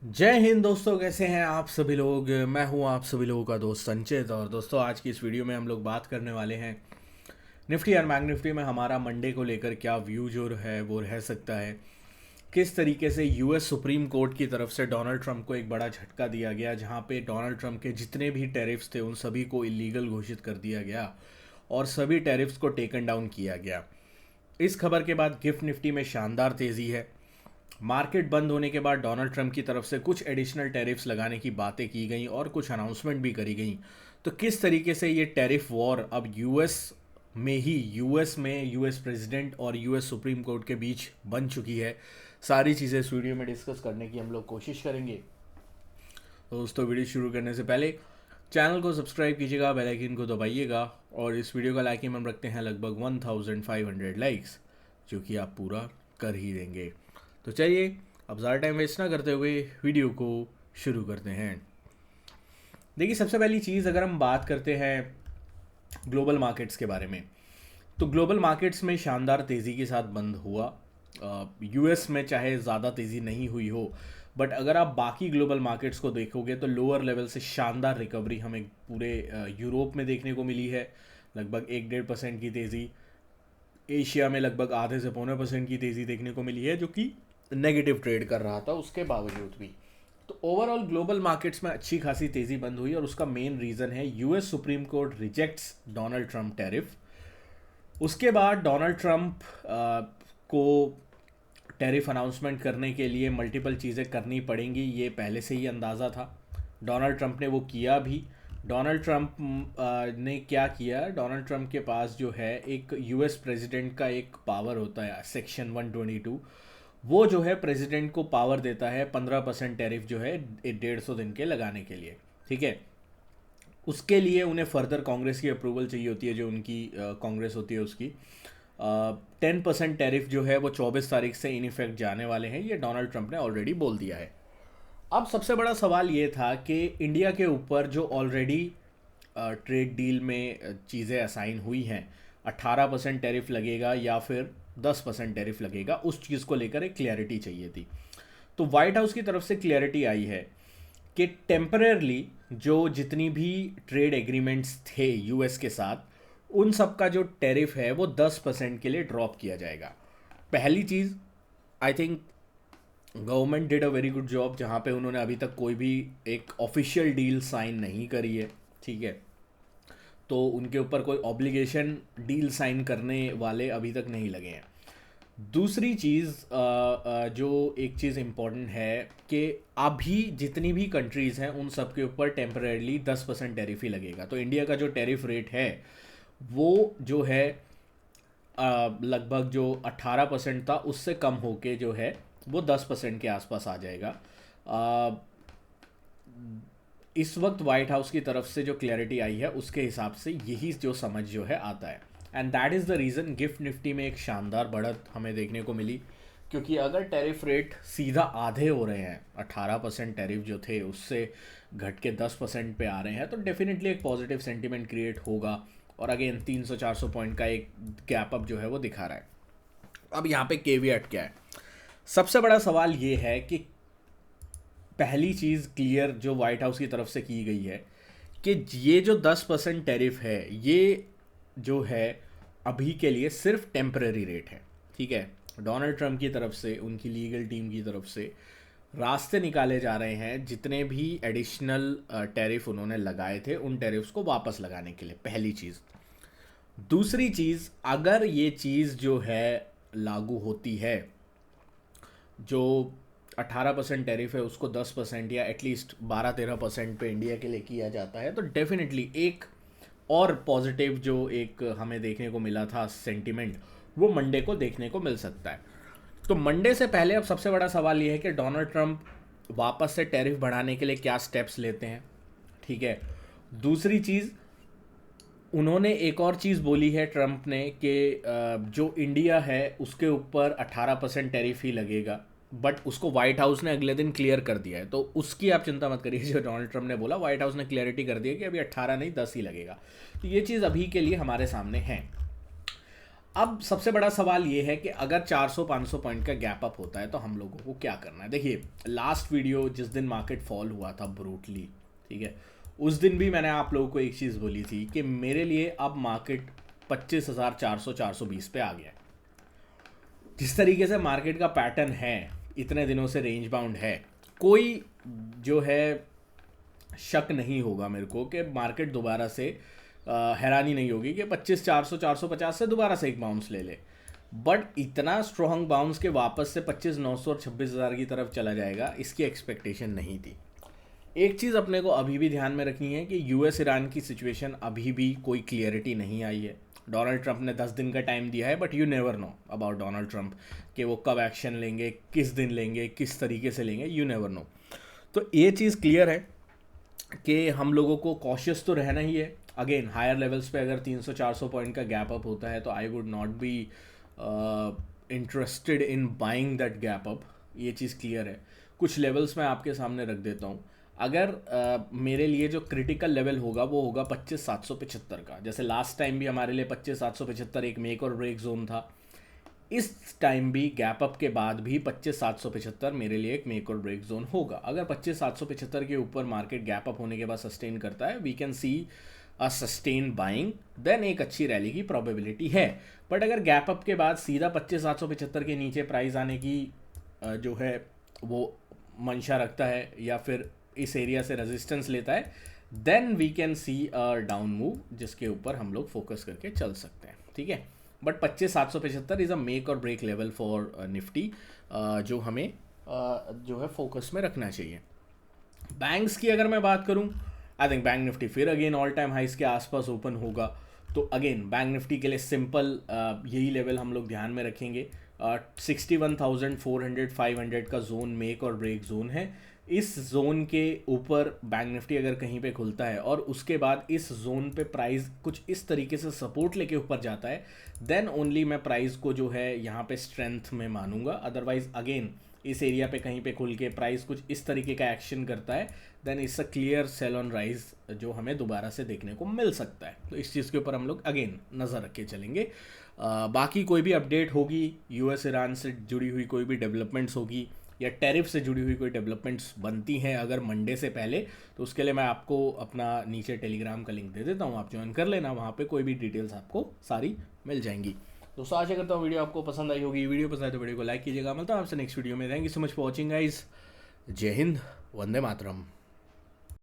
जय हिंद दोस्तों, कैसे हैं आप सभी लोग। मैं हूं आप सभी लोगों का दोस्त संचित। और दोस्तों, आज की इस वीडियो में हम लोग बात करने वाले हैं निफ्टी और बैंक निफ्टी में हमारा मंडे को लेकर क्या व्यू जो है वो रह सकता है। किस तरीके से यूएस सुप्रीम कोर्ट की तरफ से डोनाल्ड ट्रंप को एक बड़ा झटका दिया गया, जहां पे डोनाल्ड ट्रंप के जितने भी टैरिफ्स थे उन सभी को इलीगल घोषित कर दिया गया और सभी टैरिफ्स को टेकन डाउन किया गया। इस खबर के बाद गिफ्ट निफ्टी में शानदार तेज़ी है। मार्केट बंद होने के बाद डोनाल्ड ट्रंप की तरफ से कुछ एडिशनल टैरिफ्स लगाने की बातें की गई और कुछ अनाउंसमेंट भी करी गई। तो किस तरीके से ये टैरिफ वॉर अब यूएस में यूएस प्रेसिडेंट और यूएस सुप्रीम कोर्ट के बीच बन चुकी है, सारी चीज़ें इस वीडियो में डिस्कस करने की हम लोग कोशिश करेंगे। तो दोस्तों, वीडियो शुरू करने से पहले चैनल को सब्सक्राइब कीजिएगा, बेल आइकन को दबाइएगा और इस वीडियो का लाइक हम रखते हैं लगभग 1500 लाइक्स, जो कि आप पूरा कर ही देंगे। तो चलिए, अब ज़्यादा टाइम वेस्ट ना करते हुए वीडियो को शुरू करते हैं। देखिए, सबसे पहली चीज़ अगर हम बात करते हैं ग्लोबल मार्केट्स के बारे में, तो ग्लोबल मार्केट्स में शानदार तेज़ी के साथ बंद हुआ। यूएस में चाहे ज़्यादा तेज़ी नहीं हुई हो, बट अगर आप बाकी ग्लोबल मार्केट्स को देखोगे तो लोअर लेवल से शानदार रिकवरी हमें पूरे यूरोप में देखने को मिली है। लगभग 1-1.5% की तेज़ी। एशिया में लगभग आधे से पौने % की तेज़ी देखने को मिली है, जो कि नेगेटिव ट्रेड कर रहा था उसके बावजूद भी। तो ओवरऑल ग्लोबल मार्केट्स में अच्छी खासी तेज़ी बंद हुई और उसका मेन रीज़न है US supreme court rejects Donald Trump tariff. उसके बाद डोनाल्ड ट्रंप को टैरिफ अनाउंसमेंट करने के लिए मल्टीपल चीज़ें करनी पड़ेंगी, ये पहले से ही अंदाज़ा था। डोनाल्ड ट्रंप ने वो किया भी। डोनाल्ड ट्रंप ने क्या किया, डोनाल्ड ट्रंप के पास जो है एक यूएस प्रेसिडेंट का एक पावर होता है, सेक्शन 122। वो जो है प्रेसिडेंट को पावर देता है 15% टैरिफ जो है 150 दिन के लगाने के लिए। ठीक है। उसके लिए उन्हें फर्दर कांग्रेस की अप्रूवल चाहिए होती है, जो उनकी कांग्रेस होती है उसकी। 10% टैरिफ जो है वो 24 तारीख से इन इफेक्ट जाने वाले हैं, ये डोनाल्ड ट्रंप ने ऑलरेडी बोल दिया है। अब सबसे बड़ा सवाल ये था कि इंडिया के ऊपर जो ऑलरेडी ट्रेड डील में चीज़ें असाइन हुई हैं, 18% टैरिफ लगेगा या फिर 10% टैरिफ लगेगा, उस चीज़ को लेकर एक क्लैरिटी चाहिए थी। तो वाइट हाउस की तरफ से क्लैरिटी आई है कि टेम्परेरली जो जितनी भी ट्रेड एग्रीमेंट्स थे यूएस के साथ, उन सब का जो टैरिफ है वो 10% के लिए ड्रॉप किया जाएगा। पहली चीज़, I think government did a very good job, जहाँ पे उन्होंने अभी तक कोई भी एक ऑफिशियल डील साइन नहीं करी है। ठीक है। तो उनके ऊपर कोई ऑब्लिगेशन डील साइन करने वाले अभी तक नहीं लगे हैं। दूसरी चीज़, जो एक चीज़ इम्पॉर्टेंट है कि अभी जितनी भी कंट्रीज़ हैं उन सब के ऊपर टेम्परेरली 10% टैरिफ ही लगेगा। तो इंडिया का जो टैरिफ रेट है वो जो है लगभग जो 18% था उससे कम होके जो है वो 10% के आसपास आ जाएगा। अ, इस वक्त वाइट हाउस की तरफ से जो क्लैरिटी आई है उसके हिसाब से यही जो समझ जो है आता है। And that is the reason gift Nifty में एक शानदार बढ़त हमें देखने को मिली, क्योंकि अगर टैरिफ रेट सीधा आधे हो रहे हैं, 18% टैरिफ जो थे उससे घट के 10% पे आ रहे हैं, तो डेफिनेटली एक पॉजिटिव सेंटीमेंट क्रिएट होगा। और अगेन 300-400 पॉइंट का एक गैप अप जो है वो दिखा रहा है। अब यहाँ पे केवियट क्या है, सबसे बड़ा सवाल ये है कि पहली चीज़ क्लियर जो वाइट हाउस की तरफ से की गई है कि ये जो 10% टैरिफ है ये जो है अभी के लिए सिर्फ टेम्परेरी रेट है। ठीक है। डोनाल्ड ट्रंप की तरफ से, उनकी लीगल टीम की तरफ से रास्ते निकाले जा रहे हैं जितने भी एडिशनल टैरिफ उन्होंने लगाए थे उन टैरिफ्स को वापस लगाने के लिए, पहली चीज़। दूसरी चीज़, अगर ये चीज़ जो है लागू होती है, जो 18% टैरिफ है उसको 10% या एटलीस्ट 12-13% पे इंडिया के लिए किया जाता है, तो डेफिनेटली एक और पॉजिटिव जो एक हमें देखने को मिला था सेंटिमेंट, वो मंडे को देखने को मिल सकता है। तो मंडे से पहले अब सबसे बड़ा सवाल ये है कि डोनाल्ड ट्रंप वापस से टैरिफ बढ़ाने के लिए क्या स्टेप्स लेते हैं। ठीक है। दूसरी चीज़, उन्होंने एक और चीज़ बोली है ट्रंप ने कि जो इंडिया है उसके ऊपर 18% टैरिफ ही लगेगा, बट उसको वाइट हाउस ने अगले दिन क्लियर कर दिया है, तो उसकी आप चिंता मत करिए। जो डोनाल्ड ट्रंप ने बोला, वाइट हाउस ने क्लियरिटी कर दी है कि अभी 18 नहीं 10 ही लगेगा। तो ये चीज़ अभी के लिए हमारे सामने है। अब सबसे बड़ा सवाल ये है कि अगर 400-500 पॉइंट का गैप अप होता है तो हम लोगों को क्या करना है। देखिए, लास्ट वीडियो जिस दिन मार्केट फॉल हुआ था ब्रूटली, ठीक है, उस दिन भी मैंने आप लोगों को एक चीज़ बोली थी कि मेरे लिए अब मार्केट 25,400-420 पे आ गया है। जिस तरीके से मार्केट का पैटर्न है, इतने दिनों से रेंज बाउंड है, कोई जो है शक नहीं होगा मेरे को कि मार्केट दोबारा से हैरानी नहीं होगी कि 25,400-450 से दोबारा से एक बाउंस ले ले। बट इतना स्ट्रॉन्ग बाउंस के वापस से 25,900 और 26,000 की तरफ चला जाएगा, इसकी एक्सपेक्टेशन नहीं थी। एक चीज़ अपने को अभी भी ध्यान में रखनी है कि यूएस ईरान की सिचुएशन अभी भी कोई क्लियरिटी नहीं आई है। डोनाल्ड ट्रंप ने 10 दिन का टाइम दिया है, but you never know about Donald Trump कि वो कब एक्शन लेंगे, किस दिन लेंगे, किस तरीके से लेंगे, यू नेवर नो। तो ये चीज़ क्लियर है कि हम लोगों को कॉशियस तो रहना ही है। अगेन, हायर लेवल्स पे अगर 300-400 पॉइंट का गैप अप होता है तो I would not be interested in buying that gap up, ये चीज़ क्लियर है। कुछ लेवल्स मैं आपके सामने रख देता हूँ। अगर मेरे लिए जो क्रिटिकल लेवल होगा वो होगा 25,775 का। जैसे लास्ट टाइम भी हमारे लिए 25,775 एक मेक और ब्रेक जोन था, इस टाइम भी गैप अप के बाद भी 25,775 मेरे लिए एक मेक और ब्रेक जोन होगा। अगर 25,775 के ऊपर मार्केट गैप अप होने के बाद सस्टेन करता है, we can see a sustain buying, then एक अच्छी रैली की प्रोबेबिलिटी है। बट अगर गैप अप के बाद सीधा 25,775 के नीचे प्राइस आने की जो है वो मंशा रखता है या फिर इस एरिया से रेजिस्टेंस लेता है, then we can see a down move जिसके ऊपर हम लोग फोकस करके चल सकते हैं, ठीक है। बट 25,775 इज़ अ मेक और ब्रेक लेवल फॉर निफ्टी, जो हमें जो है फोकस में रखना चाहिए। बैंक्स की अगर मैं बात करूं, आई थिंक बैंक निफ्टी फिर अगेन ऑल टाइम हाइस के आसपास ओपन होगा। तो अगेन बैंक निफ्टी के लिए सिंपल यही लेवल हम लोग ध्यान में रखेंगे। 61,400-500 का जोन मेक और ब्रेक जोन है। इस जोन के ऊपर बैंक निफ्टी अगर कहीं पे खुलता है और उसके बाद इस जोन पे प्राइस कुछ इस तरीके से सपोर्ट लेके ऊपर जाता है, देन ओनली मैं प्राइस को जो है यहाँ पे स्ट्रेंथ में मानूंगा। अदरवाइज अगेन इस एरिया पे कहीं पे खुल के प्राइस कुछ इस तरीके का एक्शन करता है, then it's a clear sell on rise जो हमें दोबारा से देखने को मिल सकता है। तो इस चीज़ के ऊपर हम लोग अगेन नज़र रख के चलेंगे। बाकी कोई भी अपडेट होगी, यूएस ईरान से जुड़ी हुई कोई भी डेवलपमेंट्स होगी या टैरिफ से जुड़ी हुई कोई डेवलपमेंट्स बनती हैं अगर मंडे से पहले, तो उसके लिए मैं आपको अपना नीचे टेलीग्राम का लिंक दे देता हूँ, आप ज्वाइन कर लेना। वहाँ पे कोई भी डिटेल्स आपको सारी मिल जाएंगी। दोस्तों, आशा करता हूँ वीडियो आपको पसंद आई होगी। वीडियो पसंद आए तो वीडियो को लाइक कीजिएगा। मिलता हूँ आपसे नेक्स्ट वीडियो में। Thank you so much for watching guys. जय हिंद, वंदे मातरम।